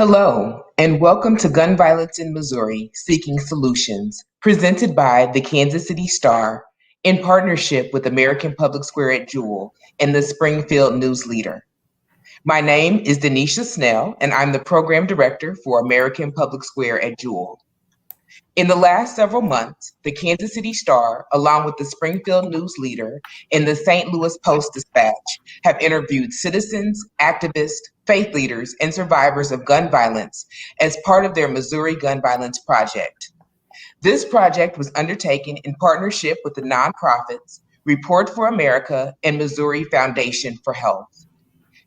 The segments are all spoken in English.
Hello, and welcome to Gun Violence in Missouri Seeking Solutions, presented by the Kansas City Star in partnership with American Public Square at Jewel and the Springfield News Leader. My name is Denisha Snell, and I'm the Program Director for American Public Square at Jewel. In the last several months, the Kansas City Star, along with the Springfield News Leader and the St. Louis Post-Dispatch, have interviewed citizens, activists, faith leaders, and survivors of gun violence as part of their Missouri Gun Violence Project. This project was undertaken in partnership with the nonprofits Report for America and Missouri Foundation for Health.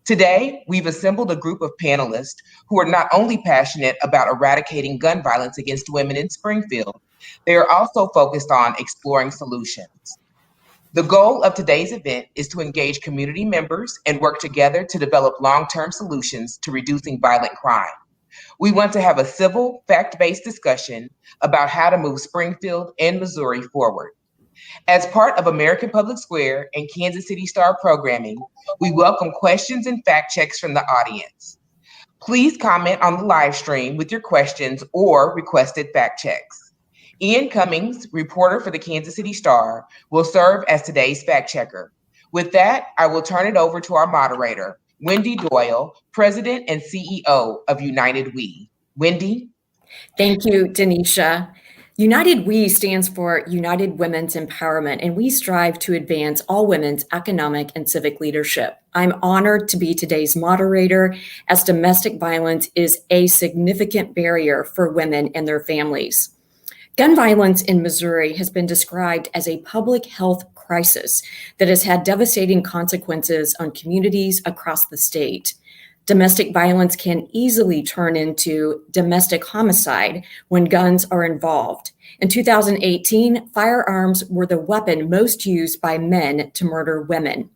Today, we've assembled a group of panelists who are not only passionate about eradicating gun violence against women in Springfield, they are also focused on exploring solutions. The goal of today's event is to engage community members and work together to develop long-term solutions to reducing violent crime. We want to have a civil, fact-based discussion about how to move Springfield and Missouri forward. As part of American Public Square and Kansas City Star programming, we welcome questions and fact checks from the audience. Please comment on the live stream with your questions or requested fact checks. Ian Cummings, reporter for the Kansas City Star, will serve as today's fact checker. With that, I will turn it over to our moderator, Wendy Doyle, President and CEO of United We. Wendy? Thank you, Denisha. United We stands for United Women's Empowerment, and we strive to advance all women's economic and civic leadership. I'm honored to be today's moderator, as domestic violence is a significant barrier for women and their families. Gun violence in Missouri has been described as a public health crisis that has had devastating consequences on communities across the state. Domestic violence can easily turn into domestic homicide when guns are involved. In 2018, firearms were the weapon most used by men to murder women.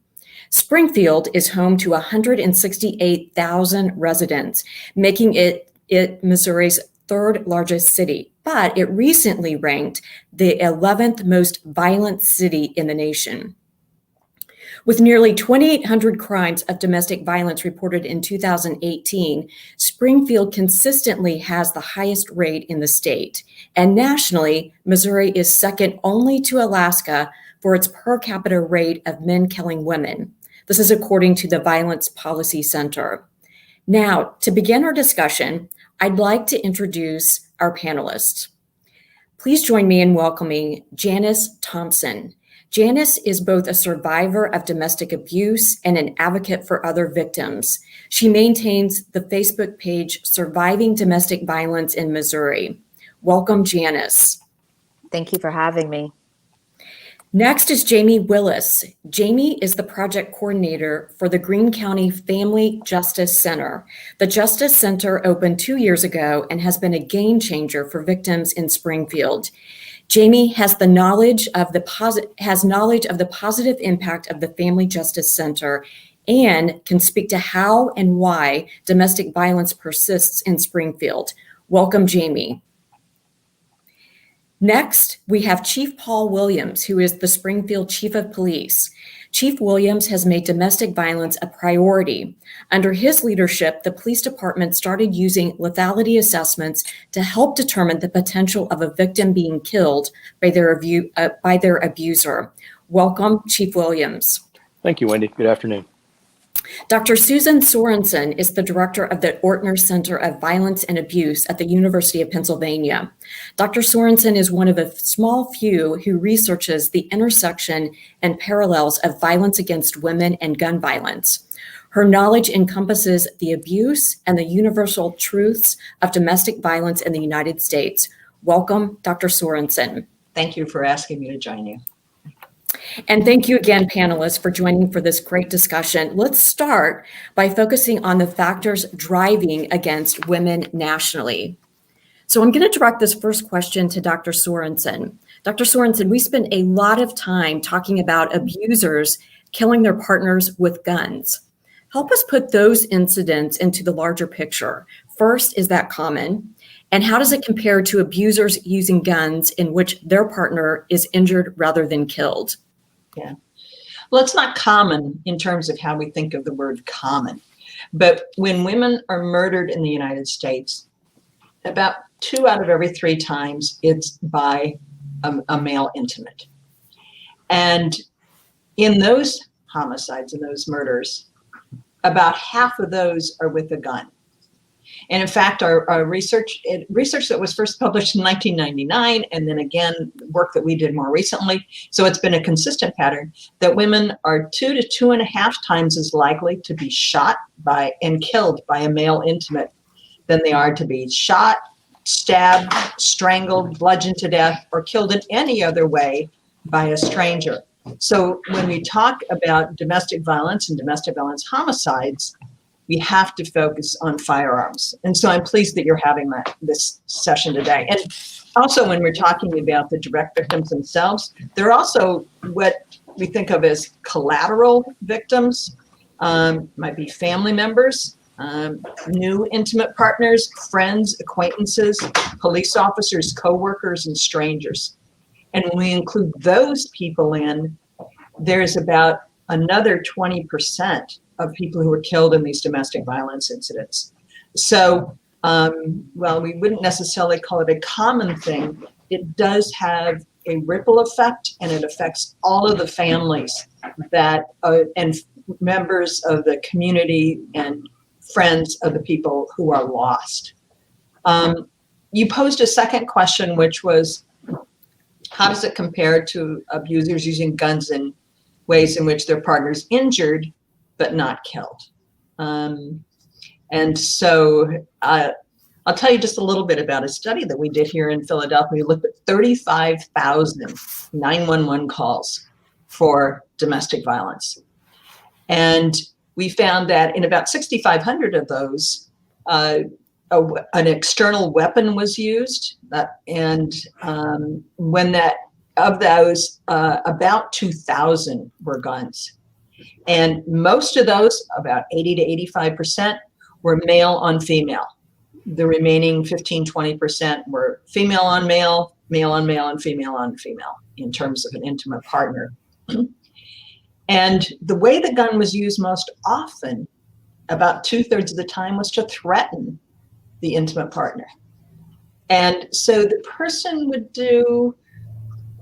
Springfield is home to 168,000 residents, making it Missouri's third largest city, but it recently ranked the 11th most violent city in the nation. With nearly 2,800 crimes of domestic violence reported in 2018, Springfield consistently has the highest rate in the state. And nationally, Missouri is second only to Alaska for its per capita rate of men killing women. This is according to the Violence Policy Center. Now, to begin our discussion, I'd like to introduce our panelists. Please join me in welcoming Janice Thompson. Janice is both a survivor of domestic abuse and an advocate for other victims. She maintains the Facebook page Surviving Domestic Violence in Missouri. Welcome, Janice. Thank you for having me. Next is Jamie Willis. Jamie is the project coordinator for the Greene County Family Justice Center. The Justice Center opened 2 years ago and has been a game changer for victims in Springfield. Jamie has knowledge of the positive impact of the Family Justice Center and can speak to how and why domestic violence persists in Springfield. Welcome, Jamie. Next, we have Chief Paul Williams, who is the Springfield Chief of Police. Chief Williams has made domestic violence a priority. Under his leadership, the police department started using lethality assessments to help determine the potential of a victim being killed by their abuser. Welcome, Chief Williams. Thank you, Wendy. Good afternoon. Dr. Susan Sorensen is the director of the Ortner Center of Violence and Abuse at the University of Pennsylvania. Dr. Sorensen is one of a small few who researches the intersection and parallels of violence against women and gun violence. Her knowledge encompasses the abuse and the universal truths of domestic violence in the United States. Welcome, Dr. Sorensen. Thank you for asking me to join you. And thank you again, panelists, for joining for this great discussion. Let's start by focusing on the factors driving against women nationally. So I'm going to direct this first question to Dr. Sorensen. Dr. Sorensen, we spend a lot of time talking about abusers killing their partners with guns. Help us put those incidents into the larger picture. First, is that common? And how does it compare to abusers using guns in which their partner is injured rather than killed? Yeah. Well, it's not common in terms of how we think of the word common. But when women are murdered in the United States, about 2 out of every 3 times it's by a male intimate. And in those homicides, in those murders, about half of those are with a gun. And in fact, our research that was first published in 1999, and then again, work that we did more recently, so it's been a consistent pattern, that women are 2 to 2.5 times as likely to be shot by and killed by a male intimate than they are to be shot, stabbed, strangled, bludgeoned to death, or killed in any other way by a stranger. So when we talk about domestic violence and domestic violence homicides, we have to focus on firearms. And so I'm pleased that you're having this session today. And also when we're talking about the direct victims themselves, they're also what we think of as collateral victims, might be family members, new intimate partners, friends, acquaintances, police officers, co-workers, and strangers. And when we include those people in, there's about another 20% of people who were killed in these domestic violence incidents. So, while we wouldn't necessarily call it a common thing, it does have a ripple effect, and it affects all of the families that and members of the community and friends of the people who are lost. You posed a second question, which was, how does it compare to abusers using guns in ways in which their partner's injured but not killed? And so I'll tell you just a little bit about a study that we did here in Philadelphia. We looked at 35,000 911 calls for domestic violence. And we found that in about 6,500 of those, an external weapon was used. When that, of those, about 2,000 were guns. And most of those, about 80 to 85%, were male on female. The remaining 15, 20% were female on male, male on male, and female on female in terms of an intimate partner. And the way the gun was used most often, about 2/3 of the time, was to threaten the intimate partner. And so the person would do,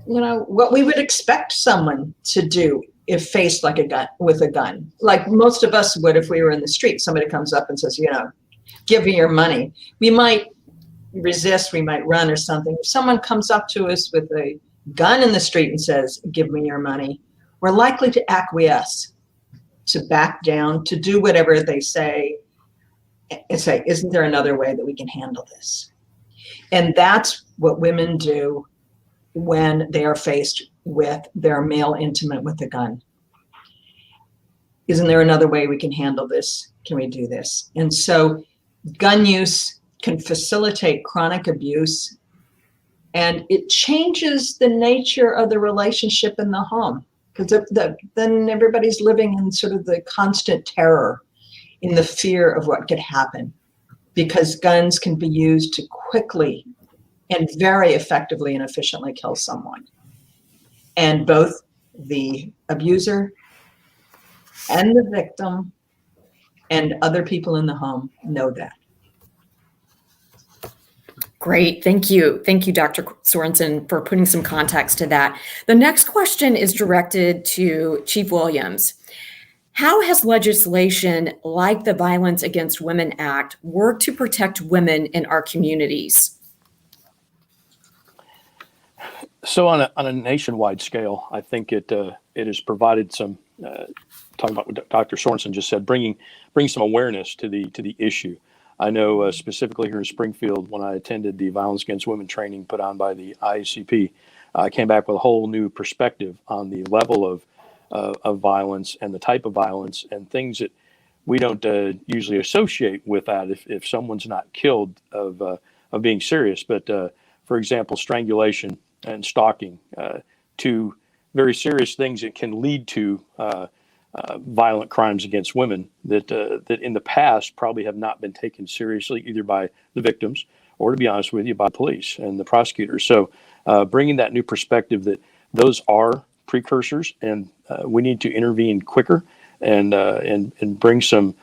what we would expect someone to do if faced with a gun. Like most of us would if we were in the street. Somebody comes up and says, give me your money. We might resist, we might run or something. If someone comes up to us with a gun in the street and says, give me your money, we're likely to acquiesce, to back down, to do whatever they say, and say, isn't there another way that we can handle this? And that's what women do when they are faced with their male intimate with a gun. Isn't there another way we can handle this? Can we do this? And so gun use can facilitate chronic abuse, and it changes the nature of the relationship in the home, because then everybody's living in sort of the constant terror, in the fear of what could happen, because guns can be used to quickly and very effectively and efficiently kill someone. And both the abuser and the victim and other people in the home know that. Great. Thank you. Thank you, Dr. Sorensen, for putting some context to that. The next question is directed to Chief Williams. How has legislation like the Violence Against Women Act worked to protect women in our communities? So on a nationwide scale, I think it has provided some, talking about what Dr. Sorensen just said, bring some awareness to the issue. I know specifically here in Springfield, when I attended the Violence Against Women training put on by the IACP, I came back with a whole new perspective on the level of violence and the type of violence and things that we don't usually associate with that if someone's not killed of being serious. But for example, strangulation and stalking, two very serious things that can lead to violent crimes against women that in the past probably have not been taken seriously either by the victims or, to be honest with you, by police and the prosecutors. So bringing that new perspective that those are precursors and we need to intervene quicker and bring some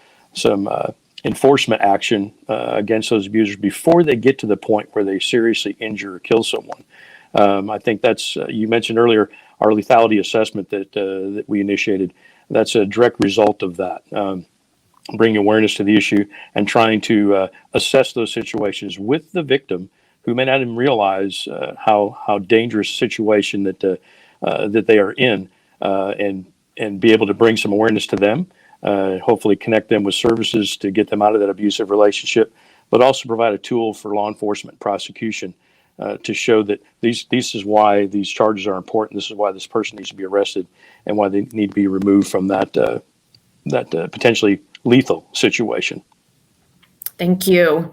enforcement action against those abusers before they get to the point where they seriously injure or kill someone. I think that's, you mentioned earlier, our lethality assessment that we initiated. That's a direct result of that. Bringing awareness to the issue and trying to assess those situations with the victim, who may not even realize how dangerous situation that they are in, and be able to bring some awareness to them. Hopefully connect them with services to get them out of that abusive relationship, but also provide a tool for law enforcement prosecution to show that this is why these charges are important. This is why this person needs to be arrested, and why they need to be removed from that potentially lethal situation. Thank you.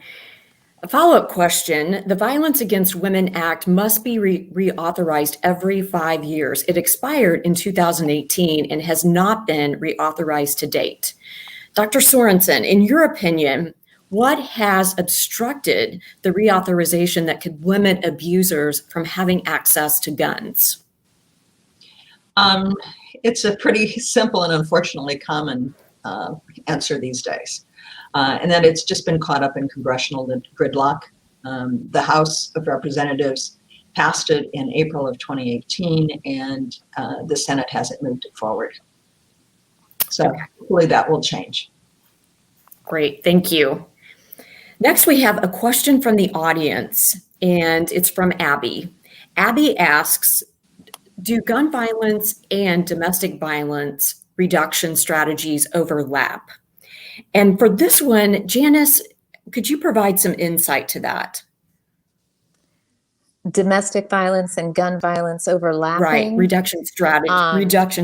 A follow-up question. The Violence Against Women Act must be reauthorized every 5 years. It expired in 2018 and has not been reauthorized to date. Dr. Sorensen, in your opinion, what has obstructed the reauthorization that could limit abusers from having access to guns? It's a pretty simple and unfortunately common answer these days. And that it's just been caught up in congressional gridlock. The House of Representatives passed it in April of 2018, and the Senate hasn't moved it forward. So hopefully that will change. Great, thank you. Next, we have a question from the audience, and it's from Abby. Abby asks, do gun violence and domestic violence reduction strategies overlap? And for this one, Janice, could you provide some insight to that? Domestic violence and gun violence overlapping? Right, reduction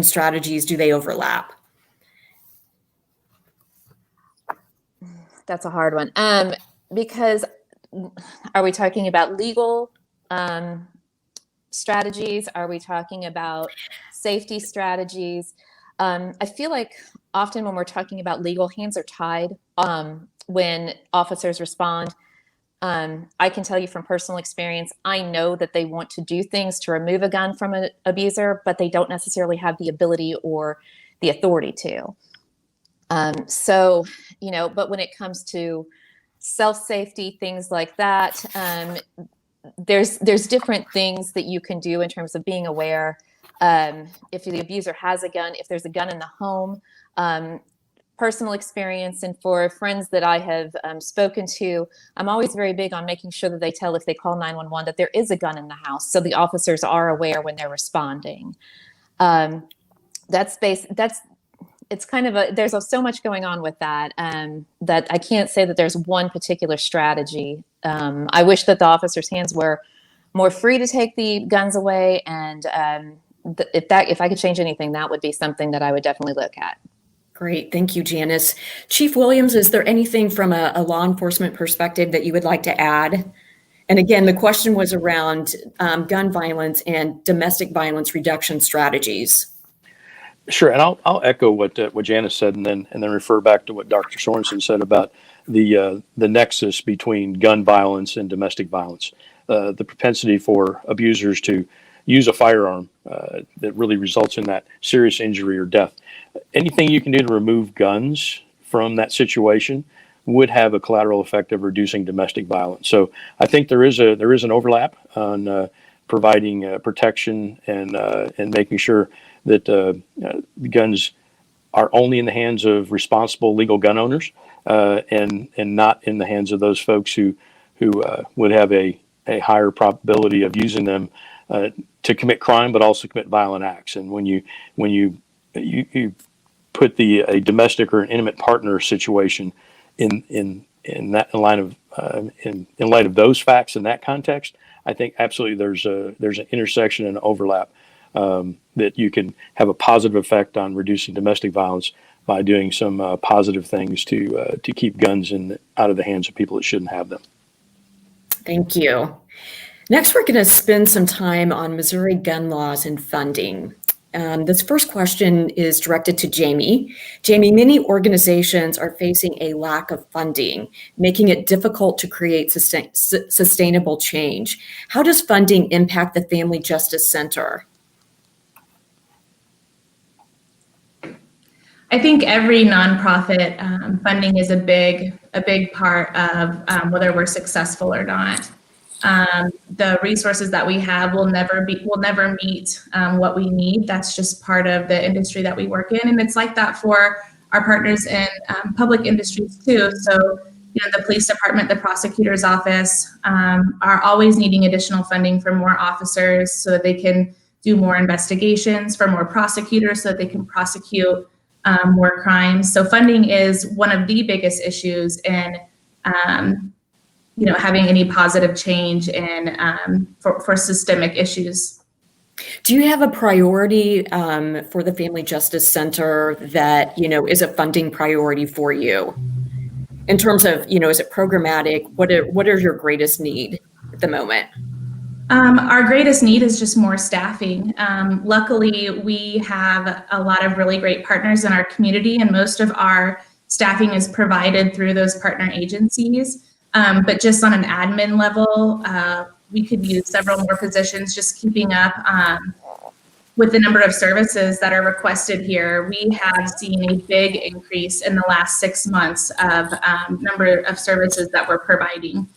strategies, do they overlap? That's a hard one. Because are we talking about legal strategies? Are we talking about safety strategies? I feel like often when we're talking about legal, hands are tied when officers respond. I can tell you from personal experience, I know that they want to do things to remove a gun from an abuser, but they don't necessarily have the ability or the authority to. So, but when it comes to self-safety, things like that, there's different things that you can do in terms of being aware. If the abuser has a gun, if there's a gun in the home, personal experience, and for friends that I have spoken to, I'm always very big on making sure that they tell, if they call 911, that there is a gun in the house, so the officers are aware when they're responding. It's kind of there's so much going on with that, that I can't say that there's one particular strategy. I wish that the officers' hands were more free to take the guns away, and if I could change anything, that would be something that I would definitely look at. Great, thank you, Janice. Chief Williams, is there anything from a law enforcement perspective that you would like to add? And again, the question was around gun violence and domestic violence reduction strategies. Sure, and I'll echo what Janice said, and then refer back to what Dr. Sorensen said about the nexus between gun violence and domestic violence. The propensity for abusers to use a firearm that really results in that serious injury or death. Anything you can do to remove guns from that situation would have a collateral effect of reducing domestic violence. So I think there is an overlap on providing protection and making sure that guns are only in the hands of responsible legal gun owners, and not in the hands of those folks who would have a higher probability of using them to commit crime, but also commit violent acts. And when you put a domestic or an intimate partner situation in light of those facts in that context, I think absolutely there's an intersection and overlap that you can have a positive effect on reducing domestic violence by doing some positive things to keep guns out of the hands of people that shouldn't have them. Thank you. Next, we're going to spend some time on Missouri gun laws and funding. This first question is directed to Jamie. Jamie, many organizations are facing a lack of funding, making it difficult to create sustainable change. How does funding impact the Family Justice Center? I think every nonprofit funding is a big part of whether we're successful or not. The resources that we have will never meet what we need. That's just part of the industry that we work in, and it's like that for our partners in public industries too. So, the police department, the prosecutor's office are always needing additional funding for more officers so that they can do more investigations, for more prosecutors so that they can prosecute more crimes. So funding is one of the biggest issues in having any positive change in for systemic issues. Do you have a priority for the Family Justice Center that is a funding priority for you? In terms of, is it programmatic? What are your greatest need at the moment? Our greatest need is just more staffing. Luckily, we have a lot of really great partners in our community, and most of our staffing is provided through those partner agencies. But just on an admin level, we could use several more positions just keeping up with the number of services that are requested here. We have seen a big increase in the last 6 months of number of services that we're providing.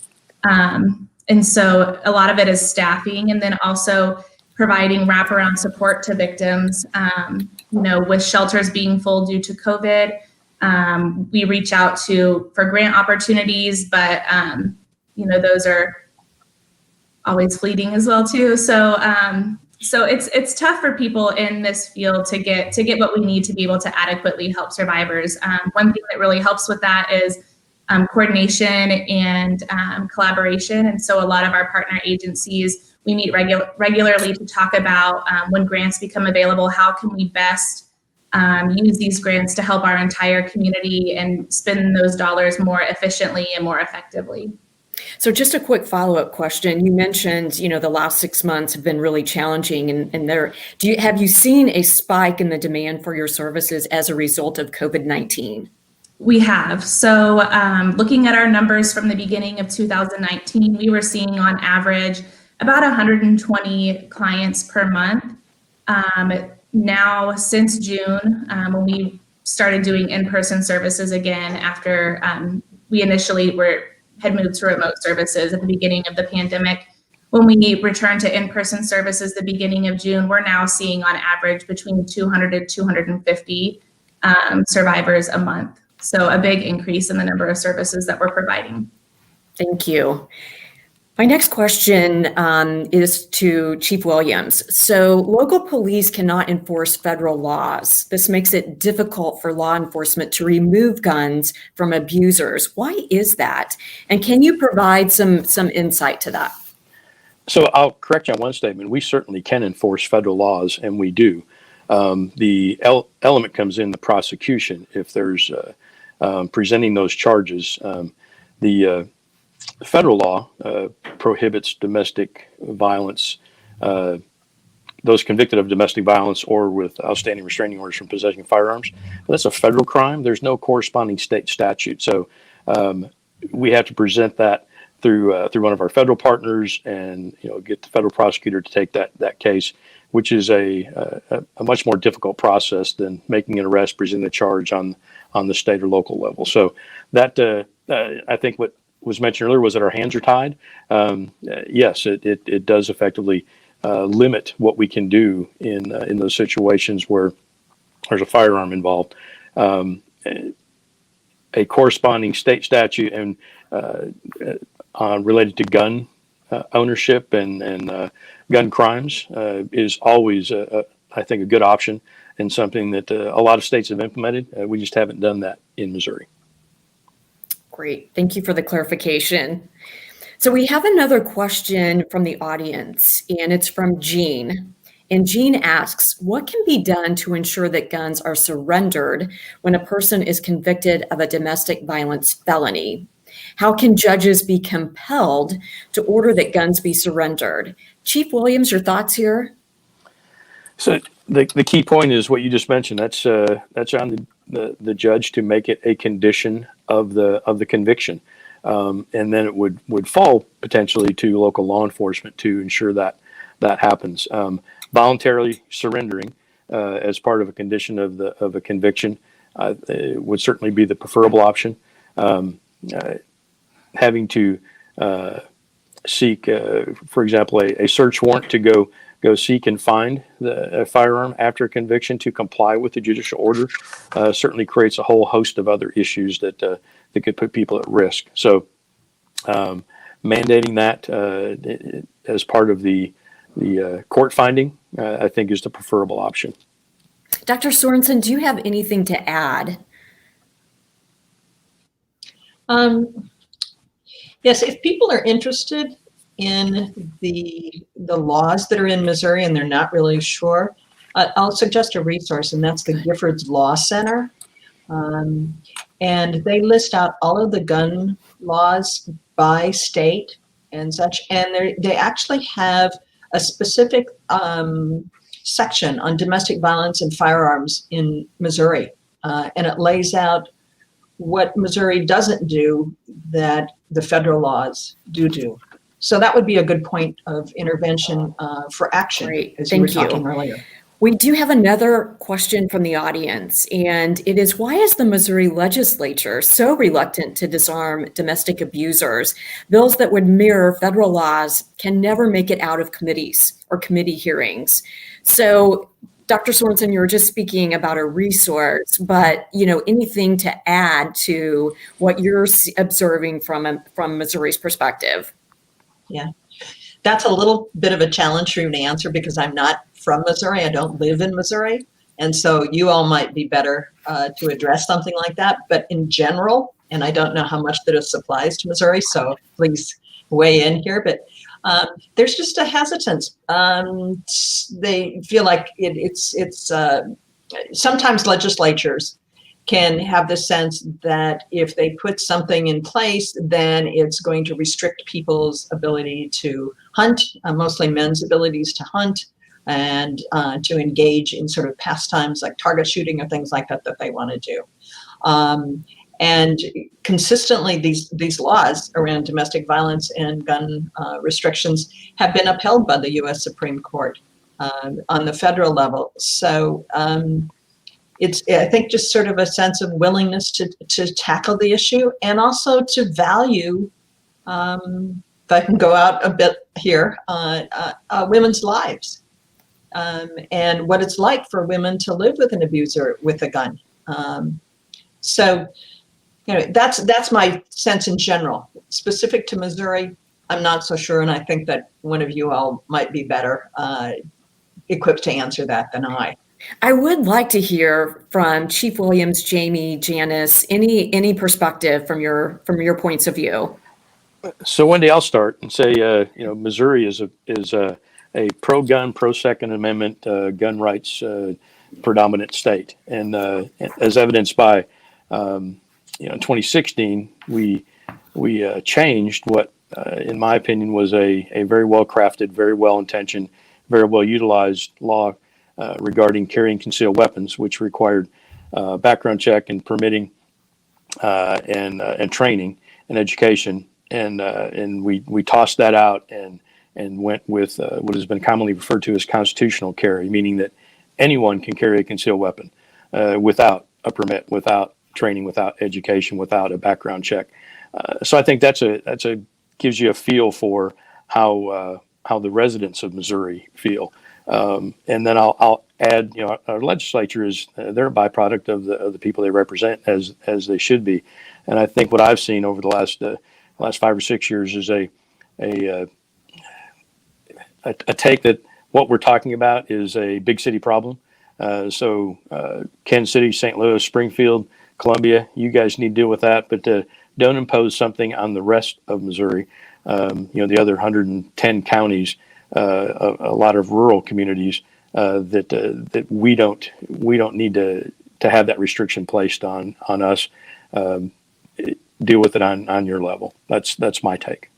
And so a lot of it is staffing, and then also providing wraparound support to victims. With shelters being full due to COVID, we reach out for grant opportunities, but those are always fleeting as well too. So it's tough for people in this field to get what we need to be able to adequately help survivors. One thing that really helps with that is coordination and collaboration. And so a lot of our partner agencies, we meet regularly to talk about when grants become available, how can we best use these grants to help our entire community and spend those dollars more efficiently and more effectively. So just a quick follow-up question. You mentioned, the last 6 months have been really challenging, and have you seen a spike in the demand for your services as a result of COVID-19? We have. So looking at our numbers from the beginning of 2019, we were seeing on average about 120 clients per month. Now, since June, when we started doing in-person services again after we initially had moved to remote services at the beginning of the pandemic. When we returned to in-person services the beginning of June, we're now seeing on average between 200 and 250 survivors a month. So a big increase in the number of services that we're providing. Thank you. My next question is to Chief Williams. So local police cannot enforce federal laws. This makes it difficult for law enforcement to remove guns from abusers. Why is that? And can you provide some insight to that? So I'll correct you on one statement. We certainly can enforce federal laws, and we do. The element comes in the prosecution. If there's presenting those charges, the federal law prohibits domestic violence, those convicted of domestic violence or with outstanding restraining orders from possessing firearms. That's a federal crime. There's no corresponding state statute. So we have to present that through one of our federal partners and get the federal prosecutor to take that case, which is a much more difficult process than making an arrest, presenting the charge on the state or local level. So that I think what was mentioned earlier was that our hands are tied. Yes, it does effectively limit what we can do in those situations where there's a firearm involved. A corresponding state statute and related to gun ownership and gun crimes is always, I think, a good option and something that a lot of states have implemented. We just haven't done that in Missouri. Great. Thank you for the clarification. So we have another question from the audience, and it's from Jean. And Jean asks, what can be done to ensure that guns are surrendered when a person is convicted of a domestic violence felony? How can judges be compelled to order that guns be surrendered? Chief Williams, your thoughts here? So the key point is what you just mentioned. That's on the judge to make it a condition of the conviction, and then it would fall potentially to local law enforcement to ensure that happens. Voluntarily surrendering as part of a condition of a conviction it would certainly be the preferable option. Having to seek, for example, a search warrant to go seek and find a firearm after a conviction to comply with the judicial order certainly creates a whole host of other issues that could put people at risk. So mandating that as part of the court finding, I think, is the preferable option. Dr. Sorensen, do you have anything to add? Yes, if people are interested in the laws that are in Missouri and they're not really sure, I'll suggest a resource, and that's the Giffords Law Center. And they list out all of the gun laws by state and such, and they actually have a specific section on domestic violence and firearms in Missouri, and it lays out what Missouri doesn't do that the federal laws do. So that would be a good point of intervention for action, Great. as you were talking earlier. We do have another question from the audience, and it is, why is the Missouri legislature so reluctant to disarm domestic abusers? Bills that would mirror federal laws can never make it out of committees or committee hearings. So, Dr. Sorensen, you were just speaking about a resource, but anything to add to what you're observing from Missouri's perspective? Yeah, that's a little bit of a challenge for me to answer because I'm not from Missouri. I don't live in Missouri. And so you all might be better to address something like that. But in general, and I don't know how much that applies to Missouri, so please weigh in here. But there's just a hesitance. They feel like it's sometimes legislatures can have the sense that if they put something in place, then it's going to restrict people's ability to hunt, mostly men's abilities to hunt, and to engage in sort of pastimes like target shooting or things like that they want to do. And consistently, these laws around domestic violence and gun restrictions have been upheld by the U.S. Supreme Court on the federal level. So it's, I think, just sort of a sense of willingness to tackle the issue, and also to value, if I can go out a bit here, women's lives, and what it's like for women to live with an abuser with a gun. So, that's my sense in general. Specific to Missouri, I'm not so sure, and I think that one of you all might be better equipped to answer that than I. I would like to hear from Chief Williams, Jamie, Janice, any perspective from your points of view. So Wendy, I'll start and say, Missouri is a pro-gun, pro-Second Amendment gun rights predominant state, and as evidenced by, in 2016, we changed what, in my opinion, was a very well crafted, very well intentioned, very well utilized law regarding carrying concealed weapons, which required background check and permitting and training and education, and we tossed that out and went with what has been commonly referred to as constitutional carry, meaning that anyone can carry a concealed weapon without a permit, without training, without education, without a background check. So I think that's gives you a feel for how the residents of Missouri feel. And then I'll add, our legislature is they're a byproduct of the people they represent, as they should be. And I think what I've seen over the last 5 or 6 years is a take that what we're talking about is a big city problem. So Kansas City, St. Louis, Springfield, Columbia, you guys need to deal with that, but don't impose something on the rest of Missouri. The other 110 counties, a lot of rural communities that we don't need to have that restriction placed on us. Deal with it on your level. That's my take.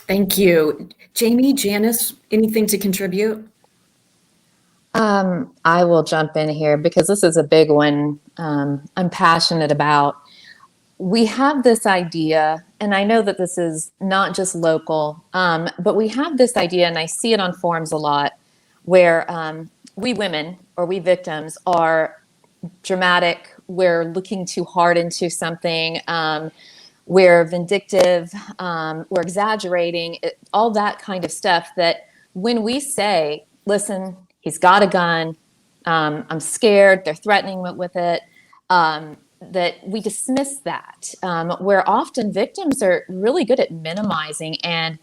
Thank you. Jamie, Janice, anything to contribute? I will jump in here because this is a big one I'm passionate about. We have this idea, and I know that this is not just local, but we have this idea, and I see it on forums a lot, where we women or we victims are dramatic, we're looking too hard into something, we're vindictive, we're exaggerating, all that kind of stuff, that when we say, listen, he's got a gun, I'm scared, they're threatening with it, that we dismiss that, where often victims are really good at minimizing, and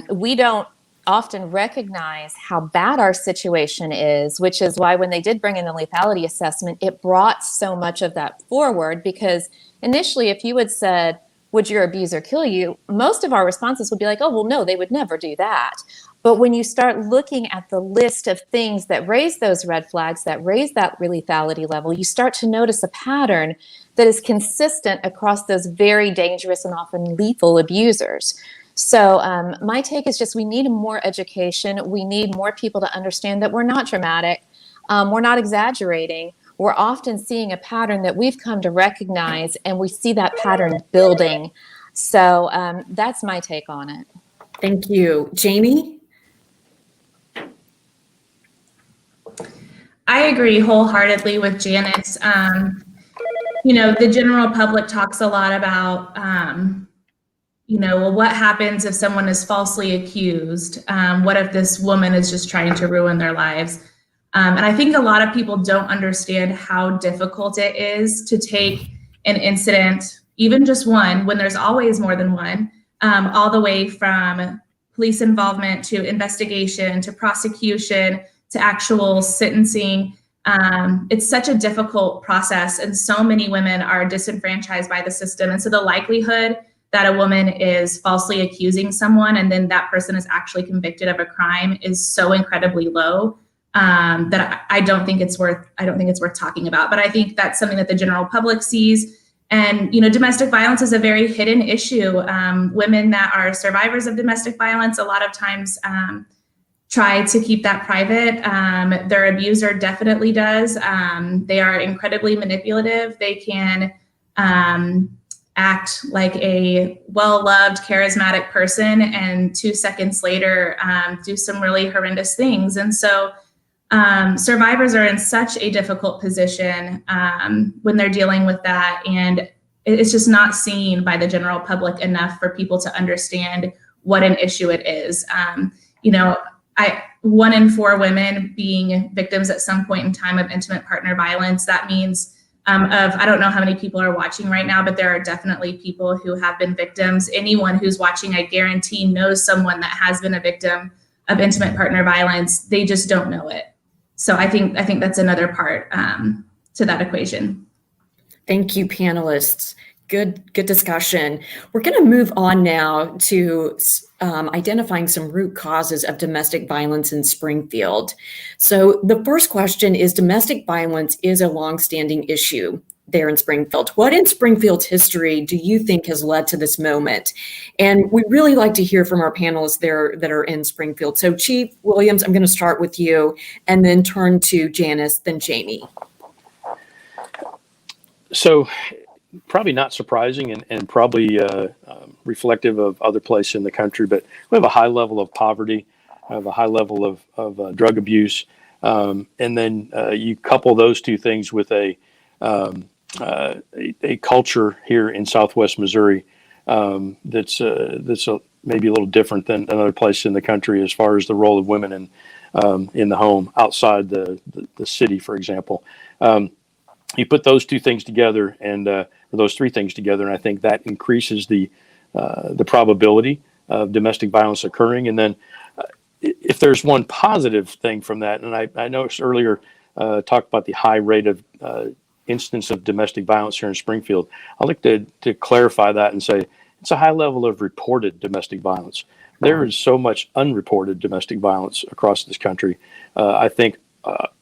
we don't often recognize how bad our situation is, which is why when they did bring in the lethality assessment, it brought so much of that forward. Because initially, if you had said, would your abuser kill you? Most of our responses would be like, oh, well, no, they would never do that. But when you start looking at the list of things that raise those red flags, that raise that lethality level, you start to notice a pattern that is consistent across those very dangerous and often lethal abusers. So my take is just, we need more education. We need more people to understand that we're not dramatic. We're not exaggerating. We're often seeing a pattern that we've come to recognize, and we see that pattern building. So that's my take on it. Thank you. Jamie? I agree wholeheartedly with Janice. The general public talks a lot about, well, what happens if someone is falsely accused? What if this woman is just trying to ruin their lives? And I think a lot of people don't understand how difficult it is to take an incident, even just one, when there's always more than one, all the way from police involvement to investigation to prosecution to actual sentencing. It's such a difficult process, and so many women are disenfranchised by the system. And so the likelihood that a woman is falsely accusing someone and then that person is actually convicted of a crime is so incredibly low that I don't think it's worth talking about. But I think that's something that the general public sees. And domestic violence is a very hidden issue. Women that are survivors of domestic violence a lot of times try to keep that private. Their abuser definitely does. They are incredibly manipulative. They can act like a well-loved, charismatic person, and 2 seconds later do some really horrendous things. And so survivors are in such a difficult position when they're dealing with that. And it's just not seen by the general public enough for people to understand what an issue it is. 1 in 4 women being victims at some point in time of intimate partner violence. That means I don't know how many people are watching right now, but there are definitely people who have been victims. Anyone who's watching, I guarantee, knows someone that has been a victim of intimate partner violence. They just don't know it. So I think that's another part to that equation. Thank you, panelists. Good discussion. We're going to move on now to identifying some root causes of domestic violence in Springfield. So the first question is, domestic violence is a longstanding issue there in Springfield. What in Springfield's history do you think has led to this moment? And we really like to hear from our panelists there that are in Springfield. So Chief Williams, I'm going to start with you and then turn to Janice, then Jamie. So probably not surprising and probably reflective of other places in the country, but we have a high level of poverty, we have a high level of drug abuse, and then you couple those two things with a culture here in Southwest Missouri that's maybe a little different than other places in the country as far as the role of women in the home outside the city, for example. You put those two things together, or those three things together, and I think that increases the probability of domestic violence occurring. And then, if there's one positive thing from that, and I noticed earlier talked about the high rate of instance of domestic violence here in Springfield. I'd like to clarify that and say it's a high level of reported domestic violence. There is so much unreported domestic violence across this country. I think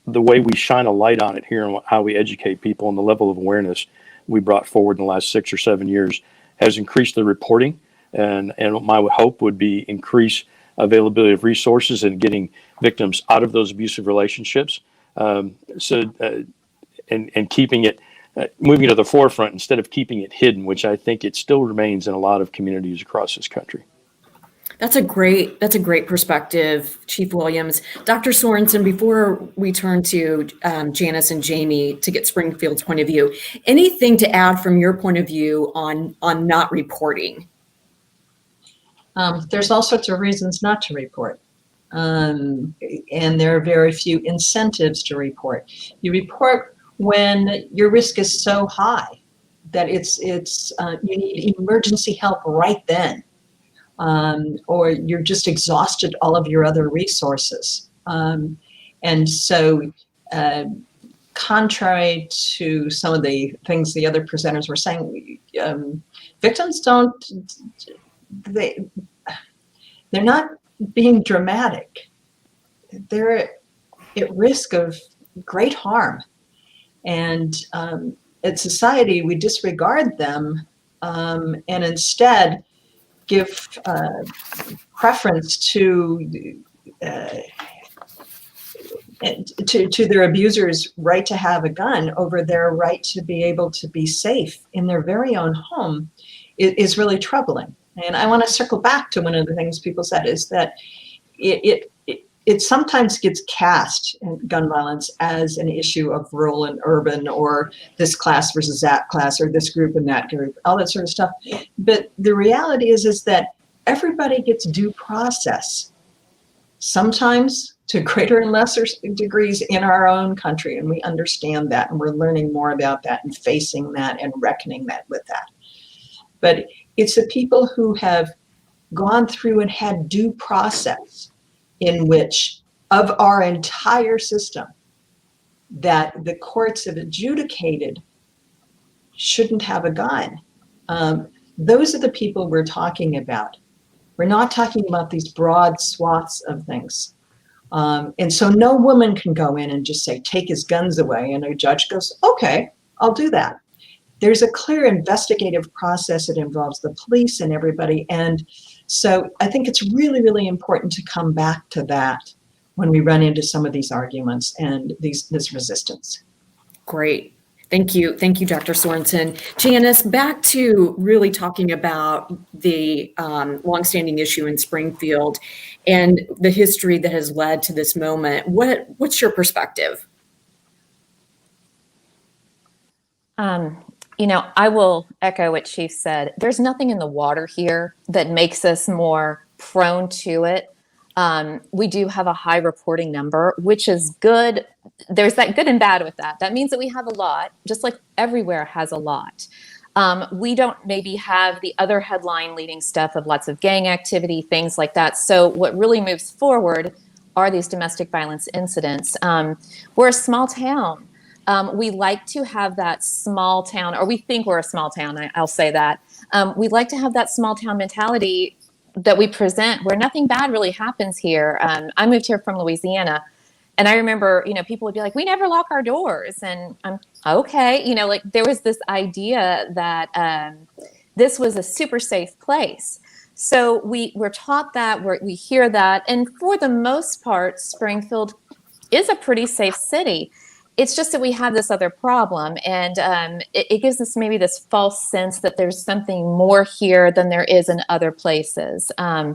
the way we shine a light on it here and how we educate people and the level of awareness we brought forward in the last 6 or 7 years has increased the reporting. And my hope would be increase availability of resources and getting victims out of those abusive relationships. And keeping it, moving to the forefront instead of keeping it hidden, which I think it still remains in a lot of communities across this country. That's a great perspective, Chief Williams. Dr. Sorensen, before we turn to Janice and Jamie to get Springfield's point of view, anything to add from your point of view on not reporting? There's all sorts of reasons not to report. And there are very few incentives to report. You report when your risk is so high that you need emergency help right then. Or you're just exhausted all of your other resources. And so, contrary to some of the things the other presenters were saying, victims they're not being dramatic. They're at risk of great harm. And in society, we disregard them and instead give preference to their abuser's right to have a gun over their right to be able to be safe in their very own home is really troubling. And I want to circle back to one of the things people said is that it sometimes gets cast in gun violence as an issue of rural and urban, or this class versus that class, or this group and that group, all that sort of stuff. But the reality is that everybody gets due process, sometimes to greater and lesser degrees in our own country. And we understand that, and we're learning more about that and facing that and reckoning with that. But it's the people who have gone through and had due process in which, of our entire system, that the courts have adjudicated shouldn't have a gun. Those are the people we're talking about. We're not talking about these broad swaths of things. And so no woman can go in and just say, take his guns away. And a judge goes, okay, I'll do that. There's a clear investigative process that involves the police and everybody. And so I think it's really, really important to come back to that when we run into some of these arguments and this resistance. Great. Thank you. Thank you, Dr. Sorensen. Janice, back to really talking about the longstanding issue in Springfield and the history that has led to this moment. What's your perspective? I will echo what Chief said. There's nothing in the water here that makes us more prone to it. We do have a high reporting number, which is good. There's that good and bad with that. That means that we have a lot, just like everywhere has a lot. We don't maybe have the other headline leading stuff of lots of gang activity, things like that. So what really moves forward are these domestic violence incidents. We're a small town. We like to have that small town, or we think we're a small town, I'll say that. We like to have that small town mentality that we present where nothing bad really happens here. I moved here from Louisiana, and I remember, people would be like, we never lock our doors. And I'm okay. There was this idea that this was a super safe place. So we're taught that, we hear that. And for the most part, Springfield is a pretty safe city. It's just that we have this other problem, and it gives us maybe this false sense that there's something more here than there is in other places. The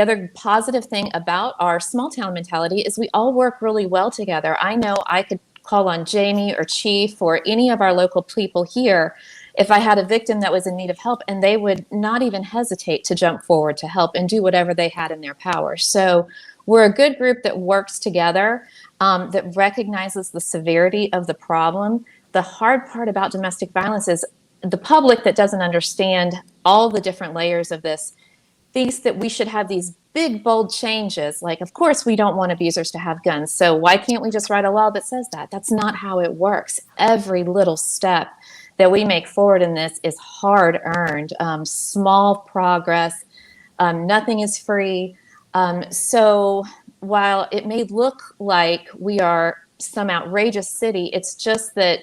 other positive thing about our small town mentality is we all work really well together. I know I could call on Jamie or Chief or any of our local people here if I had a victim that was in need of help, and they would not even hesitate to jump forward to help and do whatever they had in their power. So we're a good group that works together, that recognizes the severity of the problem. The hard part about domestic violence is the public that doesn't understand all the different layers of this thinks that we should have these big, bold changes. Like, of course, we don't want abusers to have guns. So why can't we just write a law that says that? That's not how it works. Every little step that we make forward in this is hard earned, small progress. Nothing is free. So while it may look like we are some outrageous city, it's just that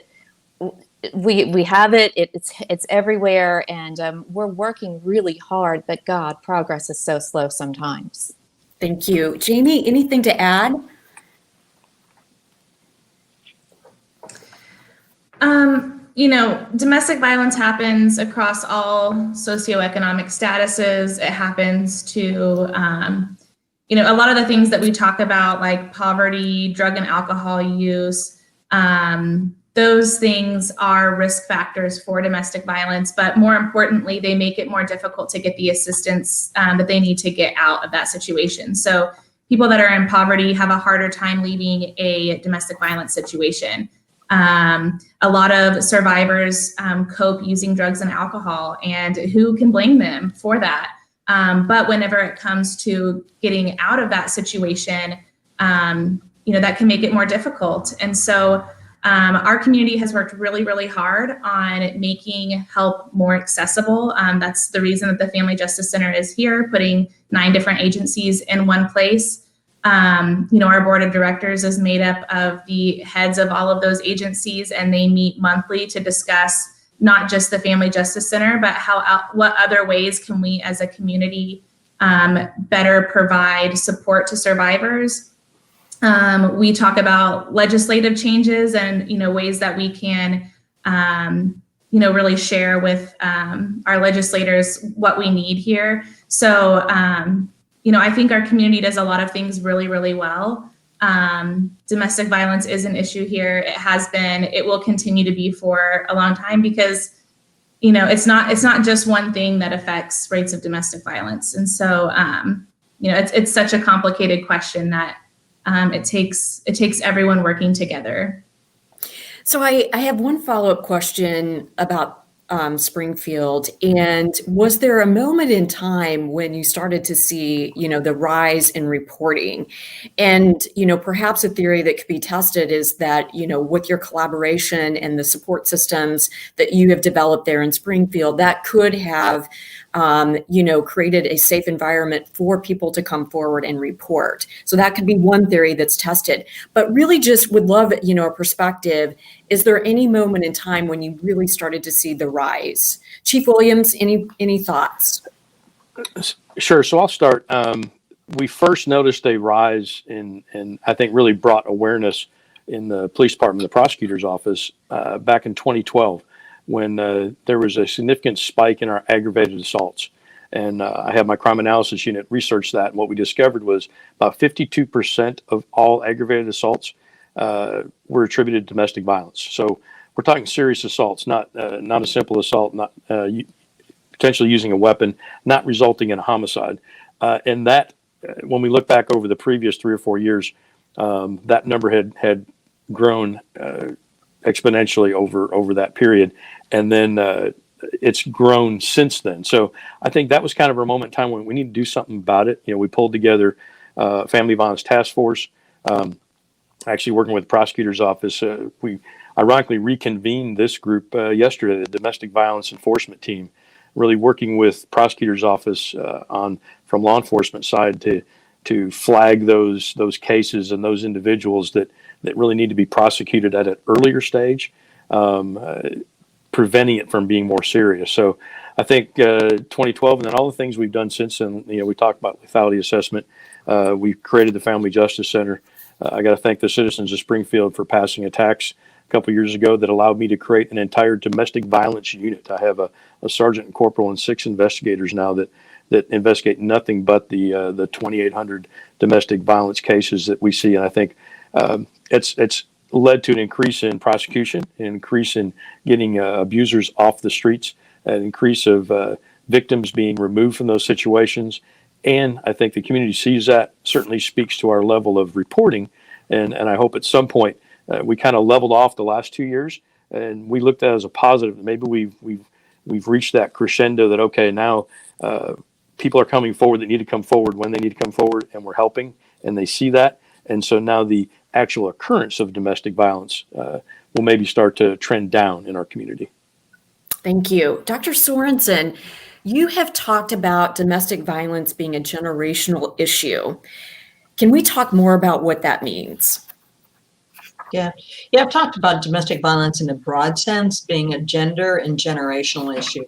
we have it. It's everywhere, and we're working really hard. But God, progress is so slow sometimes. Thank you, Jamie. Anything to add? Domestic violence happens across all socioeconomic statuses. It happens to, a lot of the things that we talk about, like poverty, drug and alcohol use, those things are risk factors for domestic violence. But more importantly, they make it more difficult to get the assistance that they need to get out of that situation. So people that are in poverty have a harder time leaving a domestic violence situation. A lot of survivors cope using drugs and alcohol, and who can blame them for that? But whenever it comes to getting out of that situation, that can make it more difficult. And so our community has worked really, really hard on making help more accessible. That's the reason that the Family Justice Center is here, putting 9 different agencies in one place. Our board of directors is made up of the heads of all of those agencies, and they meet monthly to discuss not just the Family Justice Center, but what other ways can we as a community better provide support to survivors. We talk about legislative changes and, ways that we can, really share with our legislators what we need here. So, I think our community does a lot of things really, really well. Domestic violence is an issue here. It has been, it will continue to be for a long time because, it's not just one thing that affects rates of domestic violence. And so, it's such a complicated question that it takes everyone working together. So I have one follow-up question about Springfield. And was there a moment in time when you started to see, the rise in reporting? And, perhaps a theory that could be tested is that, with your collaboration and the support systems that you have developed there in Springfield, that could have, created a safe environment for people to come forward and report. So that could be one theory that's tested. But really just would love, a perspective. Is there any moment in time when you really started to see the rise? Chief Williams, any thoughts? Sure. So I'll start. We first noticed a rise and I think really brought awareness in the police department, the prosecutor's office, back in 2012, when there was a significant spike in our aggravated assaults. And I had my crime analysis unit research that. And what we discovered was about 52% of all aggravated assaults were attributed to domestic violence. So we're talking serious assaults, not a simple assault, not potentially using a weapon, not resulting in a homicide. And that, when we look back over the previous 3 or 4 years, that number had grown exponentially over that period. And then it's grown since then. So I think that was kind of a moment in time when we need to do something about it. We pulled together Family Violence Task Force, actually working with the prosecutor's office. We ironically reconvened this group yesterday, the Domestic Violence Enforcement Team, really working with prosecutor's office from law enforcement side to flag those cases and those individuals that really need to be prosecuted at an earlier stage, preventing it from being more serious. So I think 2012 and then all the things we've done since then, we talked about lethality assessment. We created the Family Justice Center. I got to thank the citizens of Springfield for passing a tax a couple years ago that allowed me to create an entire domestic violence unit. I have a sergeant and corporal and 6 investigators now that investigate nothing but the 2,800 domestic violence cases that we see. And I think it's led to an increase in prosecution, an increase in getting abusers off the streets, an increase of victims being removed from those situations. And I think the community sees that, certainly speaks to our level of reporting. And I hope at some point we kind of leveled off the last 2 years and we looked at it as a positive. Maybe we've reached that crescendo that, okay, now people are coming forward that need to come forward when they need to come forward, and we're helping, and they see that. And so now the actual occurrence of domestic violence will maybe start to trend down in our community. Thank you. Dr. Sorensen, you have talked about domestic violence being a generational issue. Can we talk more about what that means? Yeah, I've talked about domestic violence in a broad sense being a gender and generational issue.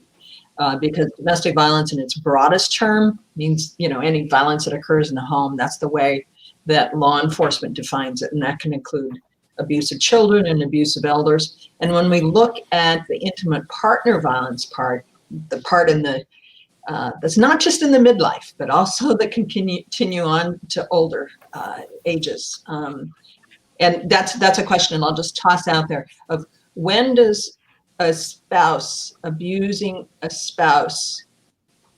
Because domestic violence in its broadest term means, any violence that occurs in the home. That's the way that law enforcement defines it. And that can include abuse of children and abuse of elders. And when we look at the intimate partner violence part, the part in the that's not just in the midlife, but also that can continue on to older ages. And that's a question I'll just toss out there of when does a spouse abusing a spouse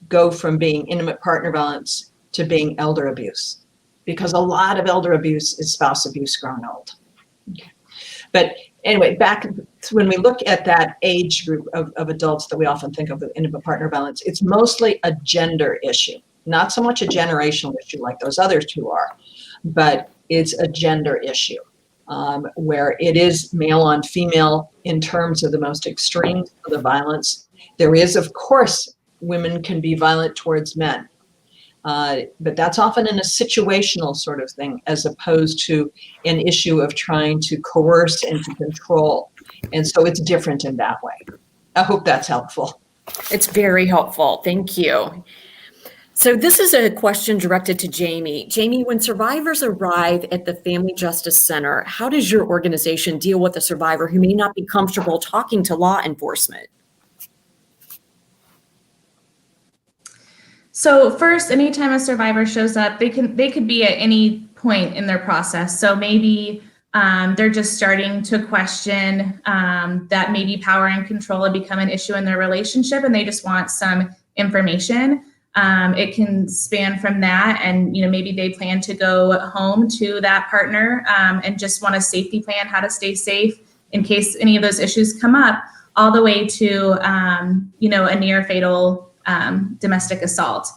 go from being intimate partner violence to being elder abuse? Because a lot of elder abuse is spouse abuse grown old. Okay. But anyway, back to when we look at that age group of adults that we often think of with intimate partner violence, it's mostly a gender issue, not so much a generational issue like those other two are, but it's a gender issue where it is male on female in terms of the most extreme of the violence. There is, of course, women can be violent towards men. But that's often in a situational sort of thing, as opposed to an issue of trying to coerce and to control. And so it's different in that way. I hope that's helpful. It's very helpful. Thank you. So this is a question directed to Jamie. Jamie, when survivors arrive at the Family Justice Center, how does your organization deal with a survivor who may not be comfortable talking to law enforcement? So first, anytime a survivor shows up, they could be at any point in their process. So maybe they're just starting to question that maybe power and control have become an issue in their relationship, and they just want some information. It can span from that, and maybe they plan to go home to that partner and just want a safety plan, how to stay safe in case any of those issues come up, all the way to a near fatal domestic assault.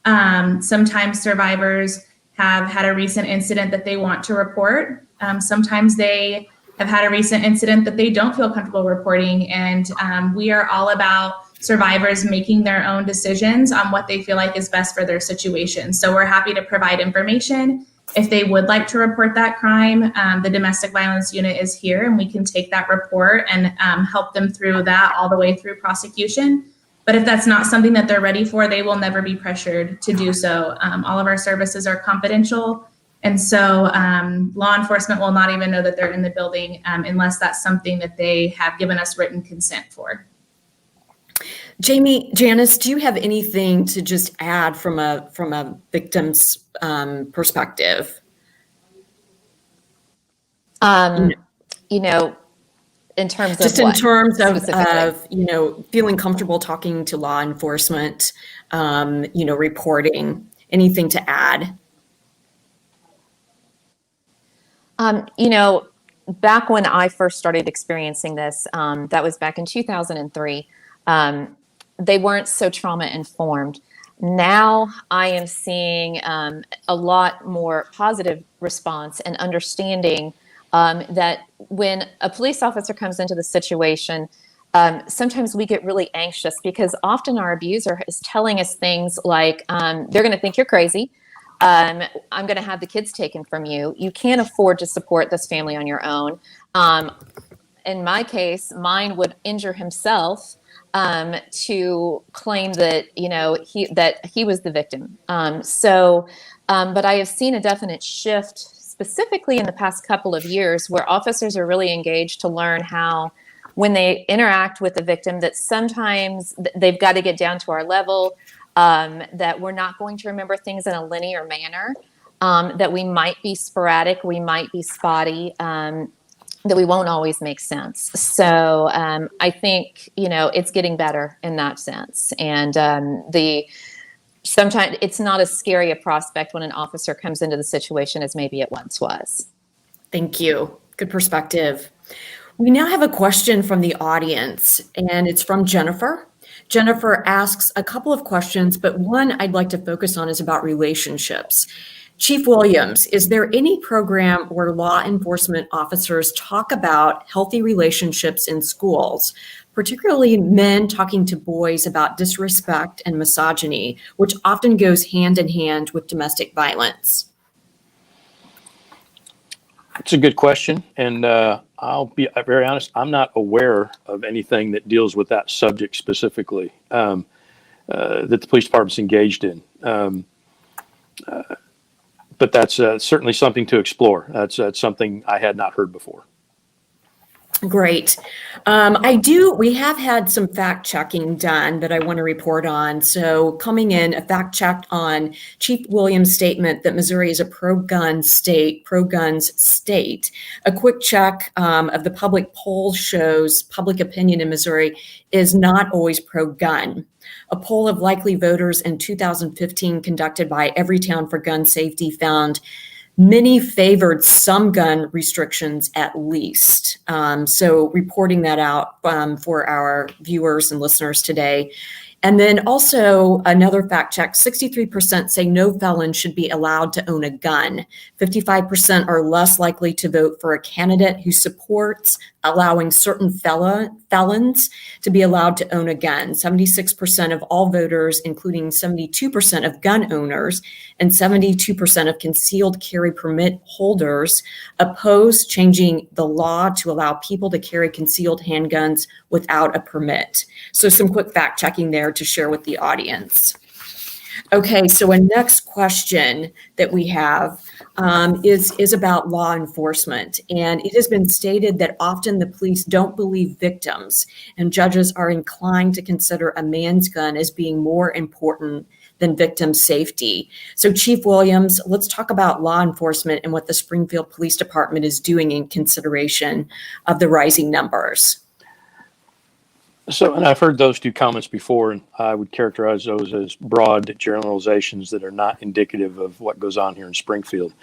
Sometimes survivors have had a recent incident that they want to report. Sometimes they have had a recent incident that they don't feel comfortable reporting. And we are all about survivors making their own decisions on what they feel like is best for their situation. So we're happy to provide information. If they would like to report that crime, the domestic violence unit is here, and we can take that report and help them through that all the way through prosecution. But if that's not something that they're ready for, they will never be pressured to do so. All of our services are confidential. And so law enforcement will not even know that they're in the building unless that's something that they have given us written consent for. Jamie, Janice, do you have anything to just add from a victim's perspective? In terms of just what, in terms of feeling comfortable talking to law enforcement, reporting, anything to add? Back when I first started experiencing this, that was back in 2003, they weren't so trauma informed. Now I am seeing a lot more positive response and understanding that when a police officer comes into the situation, sometimes we get really anxious because often our abuser is telling us things like, they're going to think you're crazy. I'm going to have the kids taken from you. You can't afford to support this family on your own. In my case, mine would injure himself to claim that, he was the victim. But I have seen a definite shift specifically in the past couple of years where officers are really engaged to learn how, when they interact with the victim, that sometimes they've got to get down to our level, that we're not going to remember things in a linear manner, that we might be sporadic, we might be spotty, that we won't always make sense. So I think, it's getting better in that sense. And sometimes it's not as scary a prospect when an officer comes into the situation as maybe it once was. Thank you. Good perspective. We now have a question from the audience, and it's from Jennifer. Jennifer asks a couple of questions, but one I'd like to focus on is about relationships. Chief Williams, is there any program where law enforcement officers talk about healthy relationships in schools, particularly men talking to boys about disrespect and misogyny, which often goes hand in hand with domestic violence? It's a good question, and I'll be very honest, I'm not aware of anything that deals with that subject specifically that the police department's engaged in. but that's certainly something to explore. That's something I had not heard before. Great. We have had some fact checking done that I want to report on. So coming in, a fact check on Chief Williams' statement that Missouri is a pro-guns state. A quick check of the public poll shows public opinion in Missouri is not always pro-gun. A poll of likely voters in 2015 conducted by Everytown for Gun Safety found many favored some gun restrictions at least. So reporting that out for our viewers and listeners today. And then also another fact check, 63% say no felon should be allowed to own a gun. 55% are less likely to vote for a candidate who supports allowing certain felons to be allowed to own a gun. 76% of all voters, including 72% of gun owners and 72% of concealed carry permit holders, oppose changing the law to allow people to carry concealed handguns without a permit. So some quick fact checking there to share with the audience. Okay, so a next question that we have is about law enforcement. And it has been stated that often the police don't believe victims, and judges are inclined to consider a man's gun as being more important than victim safety. So Chief Williams, let's talk about law enforcement and what the Springfield Police Department is doing in consideration of the rising numbers. So, and I've heard those two comments before, and I would characterize those as broad generalizations that are not indicative of what goes on here in Springfield.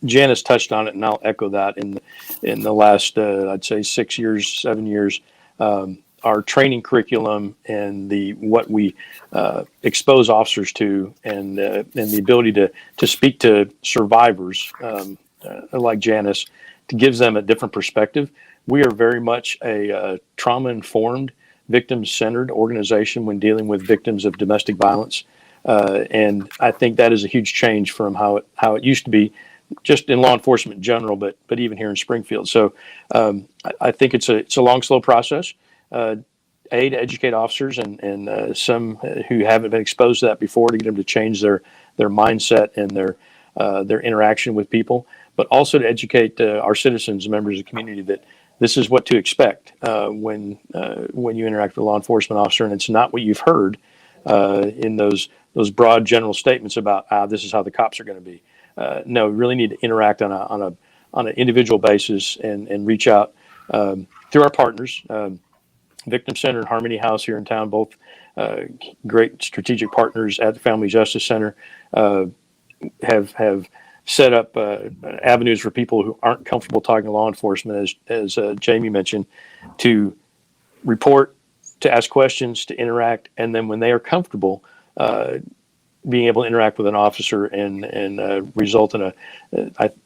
Janice touched on it, and I'll echo that. In the last, I'd say 7 years, our training curriculum and what we expose officers to, and the ability to speak to survivors like Janice, to give them a different perspective. We are very much a trauma-informed, victim-centered organization when dealing with victims of domestic violence. And I think that is a huge change from how it used to be, just in law enforcement in general, but even here in Springfield. So I think it's a long, slow process. To educate officers and some who haven't been exposed to that before, to get them to change their mindset and their interaction with people, but also to educate our citizens, members of the community, that this is what to expect when you interact with a law enforcement officer, and it's not what you've heard in those broad general statements about this is how the cops are going to be. No, we really need to interact on an individual basis and reach out through our partners, Victim Center and Harmony House here in town, both great strategic partners at the Family Justice Center, have set up avenues for people who aren't comfortable talking to law enforcement, as Jamie mentioned, to report, to ask questions, to interact, and then when they are comfortable, being able to interact with an officer and result in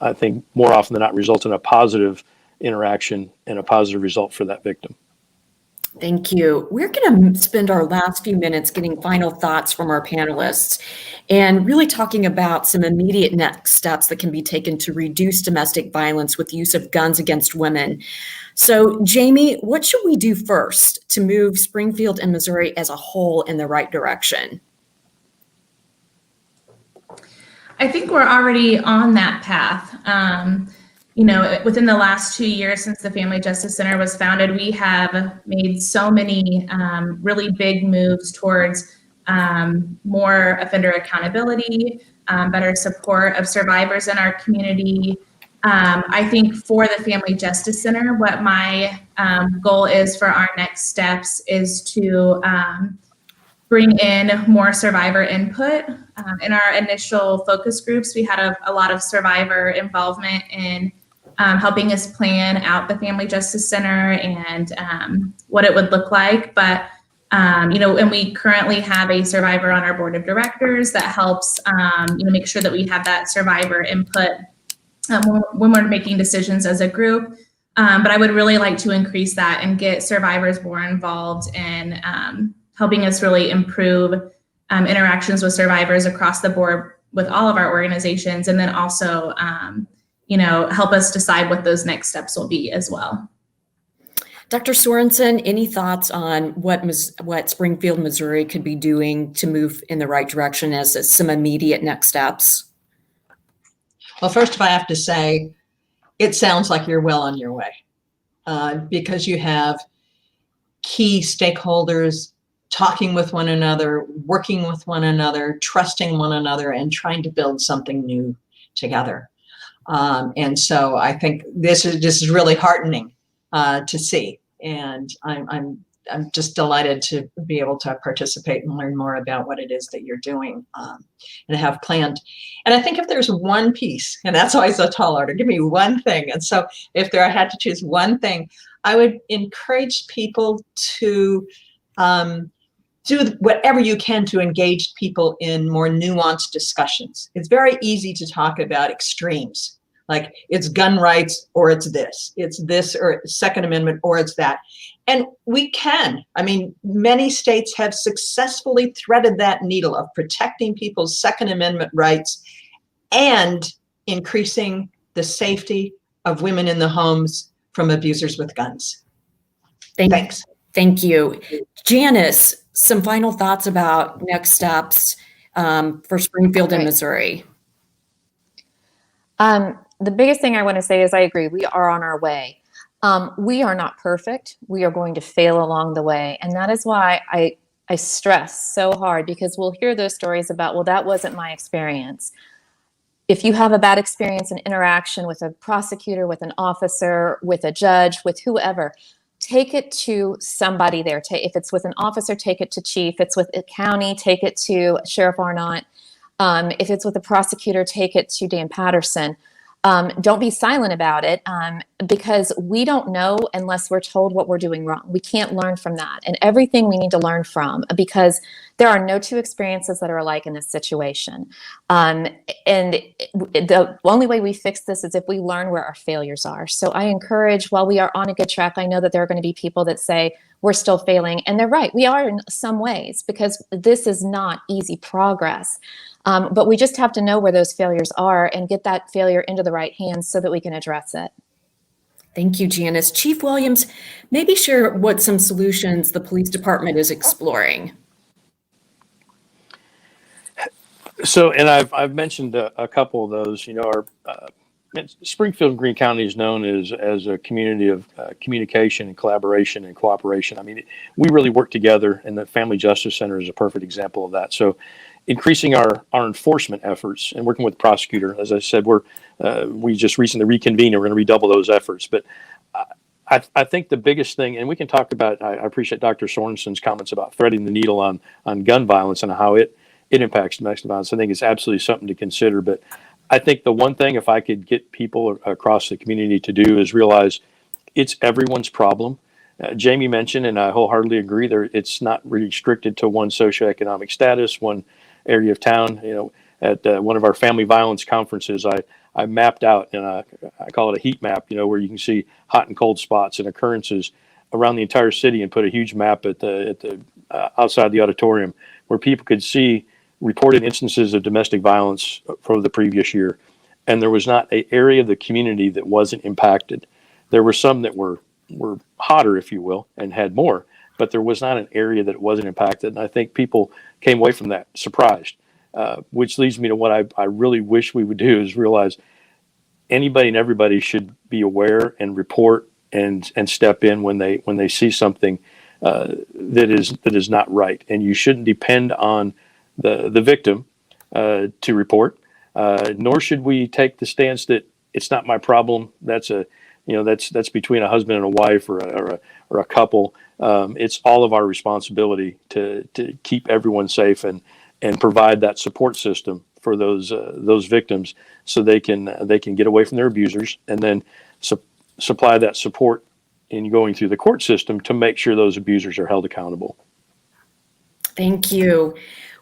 I think more often than not, result in a positive interaction and a positive result for that victim. Thank you. We're going to spend our last few minutes getting final thoughts from our panelists and really talking about some immediate next steps that can be taken to reduce domestic violence with the use of guns against women. So, Jamie, what should we do first to move Springfield and Missouri as a whole in the right direction? I think we're already on that path. Within the last 2 years since the Family Justice Center was founded, we have made so many really big moves towards more offender accountability, better support of survivors in our community. I think for the Family Justice Center, what my goal is for our next steps is to bring in more survivor input. In our initial focus groups, we had a lot of survivor involvement in helping us plan out the Family Justice Center and what it would look like. But, and we currently have a survivor on our board of directors that helps, make sure that we have that survivor input when we're making decisions as a group. But I would really like to increase that and get survivors more involved in helping us really improve interactions with survivors across the board with all of our organizations, and then also help us decide what those next steps will be as well. Dr. Sorensen, any thoughts on what Springfield, Missouri could be doing to move in the right direction as some immediate next steps? Well, first of all, I have to say, it sounds like you're well on your way because you have key stakeholders talking with one another, working with one another, trusting one another, and trying to build something new together. And so I think this is really heartening to see. And I'm just delighted to be able to participate and learn more about what it is that you're doing and have planned. And I think if there's one piece, and that's always a tall order, give me one thing. And so if I had to choose one thing, I would encourage people to do whatever you can to engage people in more nuanced discussions. It's very easy to talk about extremes, like it's gun rights or it's this or Second Amendment or it's that. And we can. I mean, many states have successfully threaded that needle of protecting people's Second Amendment rights and increasing the safety of women in the homes from abusers with guns. Thanks. Thank you. Janice, some final thoughts about next steps for Springfield and Missouri. The biggest thing I want to say is I agree. We are on our way. We are not perfect. We are going to fail along the way. And that is why I stress so hard, because we'll hear those stories about, well, that wasn't my experience. If you have a bad experience in interaction with a prosecutor, with an officer, with a judge, with whoever, take it to somebody there. If it's with an officer, take it to chief. If it's with a county, take it to Sheriff Arnott. If it's with a prosecutor, take it to Dan Patterson. Don't be silent about it because we don't know unless we're told what we're doing wrong. We can't learn from that. And everything we need to learn from, because there are no two experiences that are alike in this situation. And the only way we fix this is if we learn where our failures are. So I encourage, while we are on a good track, I know that there are going to be people that say, we're still failing. And they're right. We are in some ways, because this is not easy progress. But we just have to know where those failures are and get that failure into the right hands so that we can address it. Thank you, Janice. Chief Williams, maybe share what some solutions the police department is exploring. So, and I've mentioned a couple of those. You know, our Springfield and Greene County is known as a community of communication and collaboration and cooperation. I mean, we really work together, and the Family Justice Center is a perfect example of that. So, increasing our enforcement efforts and working with the prosecutor, as I said, we just recently reconvened, and we're going to redouble those efforts. But I think the biggest thing, and we can talk about, I appreciate Dr. Sorensen's comments about threading the needle on gun violence and how it impacts domestic violence. I think it's absolutely something to consider. But I think the one thing, if I could get people across the community to do, is realize it's everyone's problem. Jamie mentioned, and I wholeheartedly agree, it's not restricted to one socioeconomic status, one area of town. You know, at one of our family violence conferences, I mapped out, and I call it a heat map, you know, where you can see hot and cold spots and occurrences around the entire city, and put a huge map at the outside the auditorium where people could see reported instances of domestic violence for the previous year. And there was not an area of the community that wasn't impacted. There were some that were hotter, if you will, and had more, but there was not an area that wasn't impacted. And I think people came away from that surprised, which leads me to what I really wish we would do, is realize anybody and everybody should be aware and report and step in when they see something that is not right. And you shouldn't depend on the victim to report, nor should we take the stance that it's not my problem. That's between a husband and a wife or a couple. It's all of our responsibility to keep everyone safe and provide that support system for those victims, so they can get away from their abusers, and then supply that support in going through the court system to make sure those abusers are held accountable. Thank you.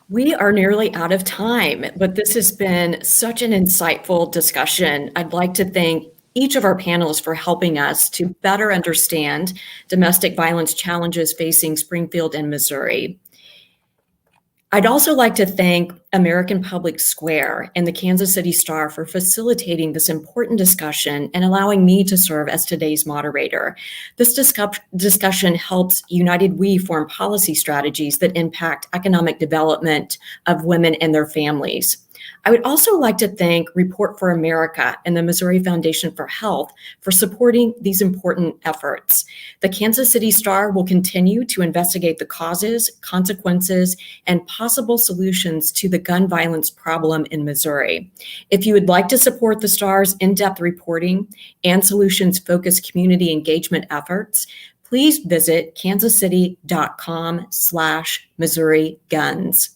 We are nearly out of time, but this has been such an insightful discussion. I'd like to thank each of our panelists for helping us to better understand domestic violence challenges facing Springfield and Missouri. I'd also like to thank American Public Square and the Kansas City Star for facilitating this important discussion and allowing me to serve as today's moderator. This discussion helps United We form policy strategies that impact economic development of women and their families. I would also like to thank Report for America and the Missouri Foundation for Health for supporting these important efforts. The Kansas City Star will continue to investigate the causes, consequences, and possible solutions to the gun violence problem in Missouri. If you would like to support the Star's in-depth reporting and solutions-focused community engagement efforts, please visit kansascity.com/Missouri Guns.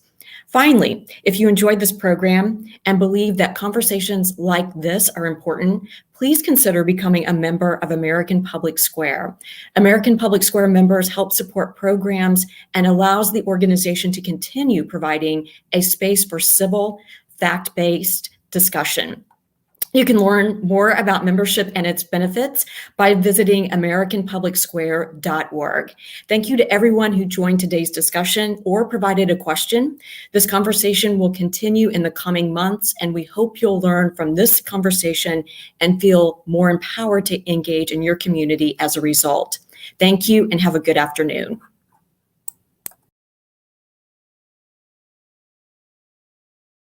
Finally, if you enjoyed this program and believe that conversations like this are important, please consider becoming a member of American Public Square. American Public Square members help support programs and allows the organization to continue providing a space for civil, fact-based discussion. You can learn more about membership and its benefits by visiting americanpublicsquare.org. Thank you to everyone who joined today's discussion or provided a question. This conversation will continue in the coming months, and we hope you'll learn from this conversation and feel more empowered to engage in your community as a result. Thank you and have a good afternoon.